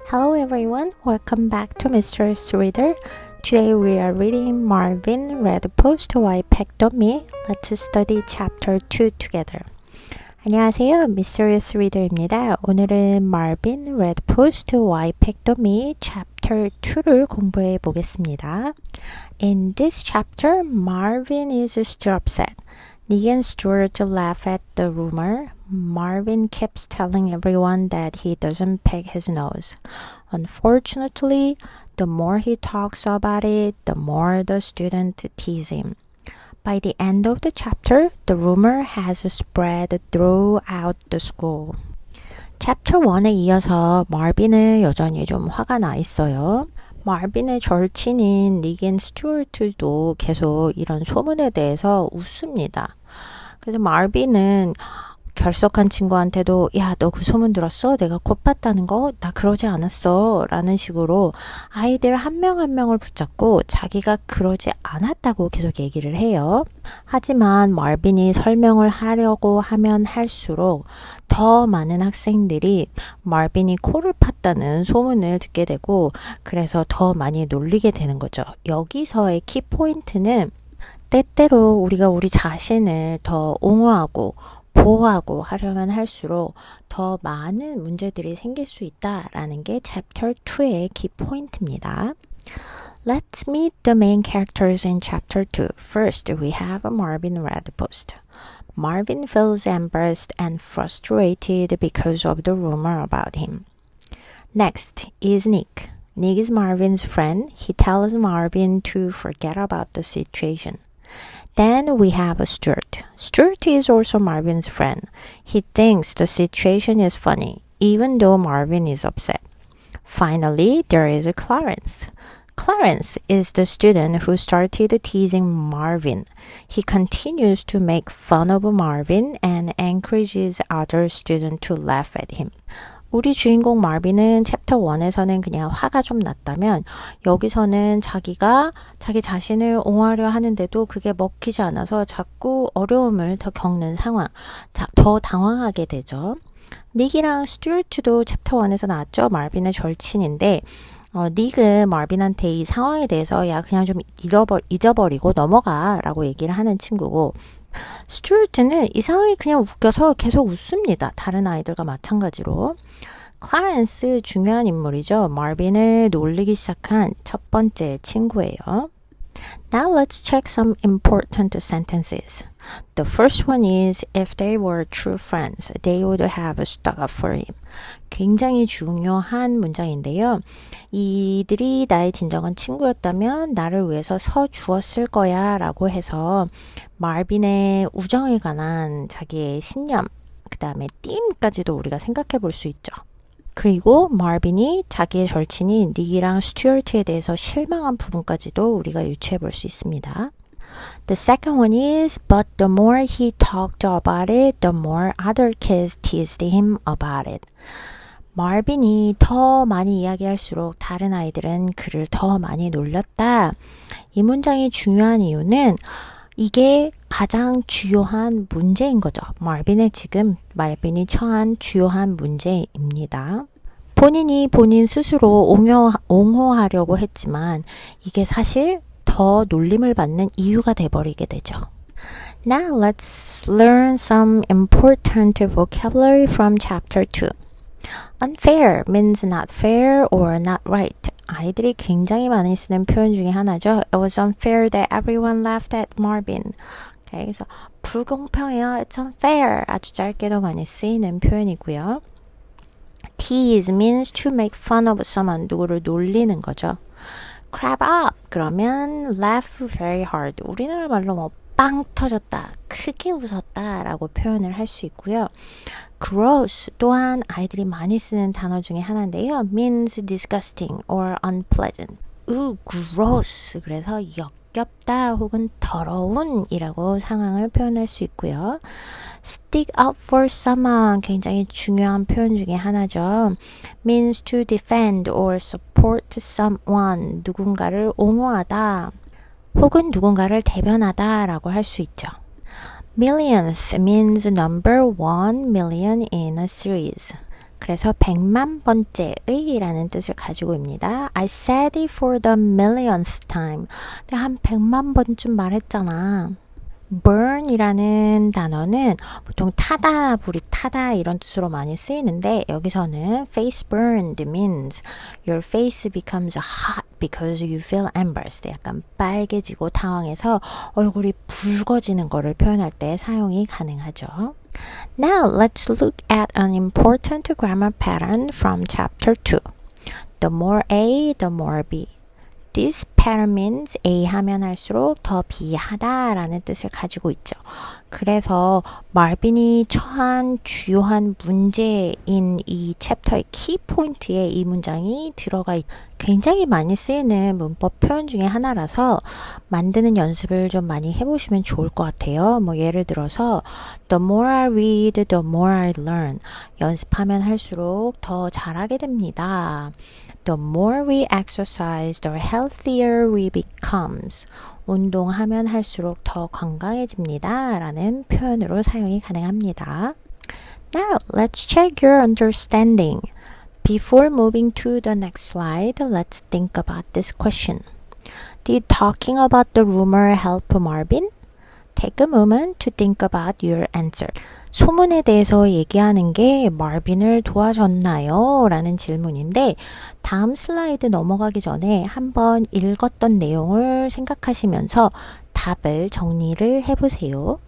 Hello everyone, welcome back to Mysterious Reader. Today we are reading Marvin Read Post Why Picked on Me. Let's study chapter 2 together. 안녕하세요, Mysterious Reader입니다. 오늘은 Marvin Read Post Why Picked on Me chapter 2를 공부해 보겠습니다. In this chapter, Marvin is still upset. Nick and Stuart laugh at the rumor. Marvin keeps telling everyone that he doesn't pick his nose. Unfortunately, the more he talks about it, the more the students tease him. By the end of the chapter, the rumor has spread throughout the school. 챕터 1에 이어서 마빈은 여전히 좀 화가 나 있어요. 마빈의 절친인 닉 앤 스튜어트도 계속 이런 소문에 대해서 웃습니다. 그래서 마빈은 결석한 친구한테도 야, 너 그 소문 들었어? 내가 곧 봤다는 거? 나 그러지 않았어. 라는 식으로 아이들 한 명 한 명을 붙잡고 자기가 그러지 않았다고 계속 얘기를 해요. 하지만 마빈이 설명을 하려고 하면 할수록 더 많은 학생들이 마빈이 코를 팠다는 소문을 듣게 되고 그래서 더 많이 놀리게 되는 거죠. 여기서의 키포인트는 때때로 우리가 우리 자신을 더 옹호하고 보호하고 하려면 할수록 더 많은 문제들이 생길 수 있다라는 게 Chapter 2의 키포인트입니다. Let's meet the main characters in Chapter 2. First, we have Marvin Read Post. Marvin feels embarrassed and frustrated because of the rumor about him. Next is Nick. Nick is Marvin's friend. He tells Marvin to forget about the situation. Then we have Stuart. Stuart is also Marvin's friend. He thinks the situation is funny, even though Marvin is upset. Finally, there is Clarence. Clarence is the student who started teasing Marvin. He continues to make fun of Marvin and encourages other students to laugh at him. 우리 주인공 마빈은 챕터 1에서는 그냥 화가 좀 났다면 여기서는 자기가 자기 자신을 옹호하려 하는데도 그게 먹히지 않아서 자꾸 어려움을 더 겪는 상황, 더 당황하게 되죠. 닉이랑 스튜어트도 챕터 1에서 나왔죠. 마빈의 절친인데 닉은 마빈한테 이 상황에 대해서 야 그냥 좀 잊어버리고 넘어가 라고 얘기를 하는 친구고 스튜어트는 이 상황이 그냥 웃겨서 계속 웃습니다. 다른 아이들과 마찬가지로. 클라렌스 중요한 인물이죠. 마빈을 놀리기 시작한 첫 번째 친구예요. Now let's check some important sentences. The first one is if they were true friends, they would have stuck up for him. 굉장히 중요한 문장인데요. 이들이 나의 진정한 친구였다면 나를 위해서 서 주었을 거야 라고 해서 마빈의 우정에 관한 자기의 신념, 그 다음에 띠임까지도 우리가 생각해 볼 수 있죠. 그리고 마빈이 자기의 절친인 닉이랑 스튜어트에 대해서 실망한 부분까지도 우리가 유추해 볼 수 있습니다. The second one is, but the more he talked about it, the more other kids teased him about it. 마빈이 더 많이 이야기할수록 다른 아이들은 그를 더 많이 놀렸다. 이 문장이 중요한 이유는 이게 가장 주요한 문제인 거죠. 마빈이 처한 주요한 문제입니다. 본인이 본인 스스로 옹호하려고 했지만 이게 사실 더 놀림을 받는 이유가 돼버리게 되죠. Now let's learn some important vocabulary from chapter 2. Unfair means not fair or not right. 아이들이 굉장히 많이 쓰는 표현 중에 하나죠. It was unfair that everyone laughed at Marvin. Okay, 그래서 불공평해요. It's unfair. 아주 짧게도 많이 쓰이는 표현이고요. Tease means to make fun of someone. 누구를 놀리는 거죠. Crab up 그러면 laugh very hard. 우리나라 말로 뭐 빵 터졌다, 크게 웃었다 라고 표현을 할 수 있고요. Gross 또한 아이들이 많이 쓰는 단어 중에 하나인데요. Means disgusting or unpleasant. gross 그래서 역겹다 혹은 더러운 이라고 상황을 표현할 수 있고요. Stick up for someone 굉장히 중요한 표현 중에 하나죠. Means to defend or support someone 누군가를 옹호하다 혹은 누군가를 대변하다 라고 할 수 있죠. Millionth means number 1 million in a series. 그래서 100만 번째의 라는 뜻을 가지고 있습니다. I said it for the millionth time. 내가 한 100만 번쯤 말했잖아. burn이라는 단어는 보통 타다, 불이 타다 이런 뜻으로 많이 쓰이는데 여기서는 face burned means your face becomes hot because you feel embarrassed. 약간 빨개지고 당황해서 얼굴이 붉어지는 거를 표현할 때 사용이 가능하죠. Now let's look at an important grammar pattern from chapter 2. The more A, the more B. This pattern means A 하면 할수록 더 B 하다 라는 뜻을 가지고 있죠. 그래서 말빈이 처한 주요한 문제인 이 챕터의 키포인트에 이 문장이 들어가 굉장히 많이 쓰이는 문법 표현 중에 하나라서 만드는 연습을 좀 많이 해보시면 좋을 것 같아요. 예를 들어서 The more I read, the more I learn. 연습하면 할수록 더 잘하게 됩니다. The more we exercise, the healthier we becomes. 운동하면 할수록 더 건강해집니다. 라는 표현으로 사용이 가능합니다. Now, let's check your understanding. Before moving to the next slide, let's think about this question. Did talking about the rumor help Marvin? Take a moment to think about your answer. 소문에 대해서 얘기하는 게 마빈을 도와줬나요? 라는 질문인데 다음 슬라이드 넘어가기 전에 한번 읽었던 내용을 생각하시면서 답을 정리를 해보세요.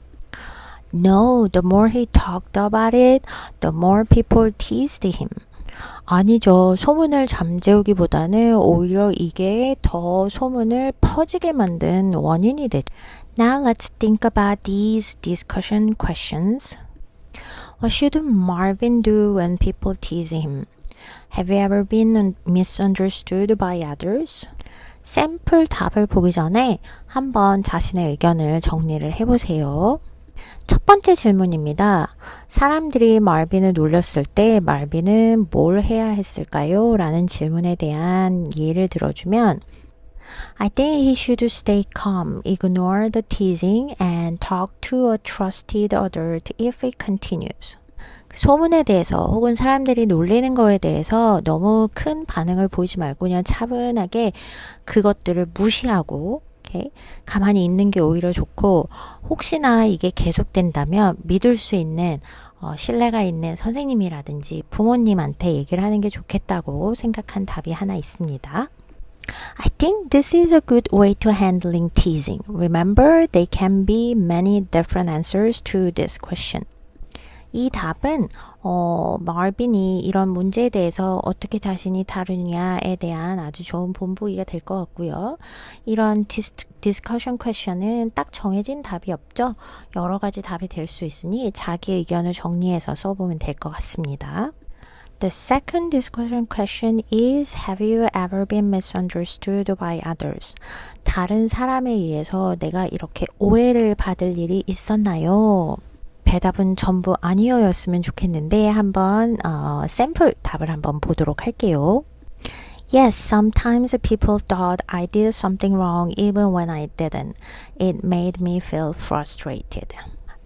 No, the more he talked about it, the more people teased him. 아니죠. 소문을 잠재우기보다는 오히려 이게 더 소문을 퍼지게 만든 원인이 되죠. Now let's think about these discussion questions. What should Marvin do when people tease him? Have you ever been misunderstood by others? 샘플 답을 보기 전에 한번 자신의 의견을 정리를 해보세요. 첫 번째 질문입니다. 사람들이 말빈을 놀렸을 때 말빈은 뭘 해야 했을까요? 라는 질문에 대한 예를 들어주면 I think he should stay calm, ignore the teasing, and talk to a trusted adult if it continues. 소문에 대해서 혹은 사람들이 놀리는 거에 대해서 너무 큰 반응을 보이지 말고 그냥 차분하게 그것들을 무시하고 가만히 있는 게 오히려 좋고 혹시나 이게 계속된다면 믿을 수 있는 신뢰가 있는 선생님이라든지 부모님한테 얘기를 하는 게 좋겠다고 생각한 답이 하나 있습니다. I think this is a good way to handling teasing. Remember, there can be many different answers to this question. 이 답은 마빈이 이런 문제에 대해서 어떻게 자신이 다루냐에 대한 아주 좋은 본보기가 될 것 같고요. 이런 디스커션 퀘션은 딱 정해진 답이 없죠. 여러 가지 답이 될 수 있으니 자기 의견을 정리해서 써보면 될 것 같습니다. The second discussion question is, have you ever been misunderstood by others? 다른 사람에 의해서 내가 이렇게 오해를 받을 일이 있었나요? 대답은 전부 아니어였으면 좋겠는데 한번 샘플 답을 한번 보도록 할게요. Yes, sometimes people thought I did something wrong even when I didn't. It made me feel frustrated.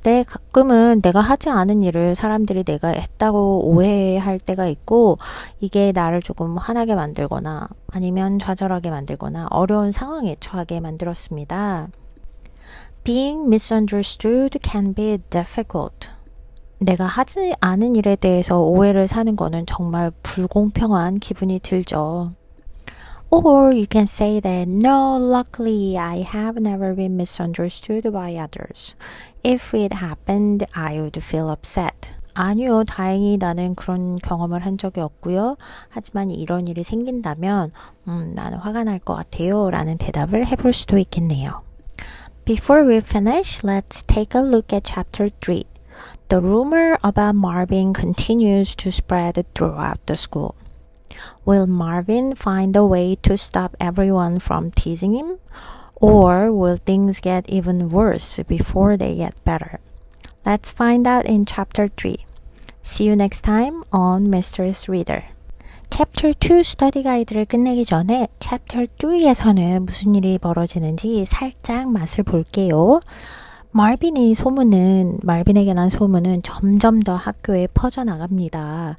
네, 가끔은 내가 하지 않은 일을 사람들이 내가 했다고 오해할 때가 있고 이게 나를 조금 화나게 만들거나 아니면 좌절하게 만들거나 어려운 상황에 처하게 만들었습니다. Being misunderstood can be difficult. 내가 하지 않은 일에 대해서 오해를 사는 거는 정말 불공평한 기분이 들죠. Or you can say that, no, luckily I have never been misunderstood by others. If it happened, I would feel upset. 아니요, 다행히 나는 그런 경험을 한 적이 없고요. 하지만 이런 일이 생긴다면 나는 화가 날 것 같아요. 라는 대답을 해볼 수도 있겠네요. Before we finish, let's take a look at chapter 3. The rumor about Marvin continues to spread throughout the school. Will Marvin find a way to stop everyone from teasing him? Or will things get even worse before they get better? Let's find out in chapter 3. See you next time on Mysteries Reader. Chapter 2 스터디 가이드를 끝내기 전에 Chapter 3에서는 무슨 일이 벌어지는지 살짝 맛을 볼게요. 말빈에게 난 소문은 점점 더 학교에 퍼져나갑니다.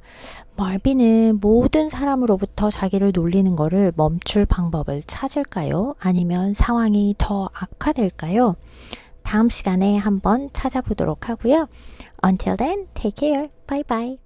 말빈은 모든 사람으로부터 자기를 놀리는 거를 멈출 방법을 찾을까요? 아니면 상황이 더 악화될까요? 다음 시간에 한번 찾아보도록 하고요. Until then, take care. Bye bye.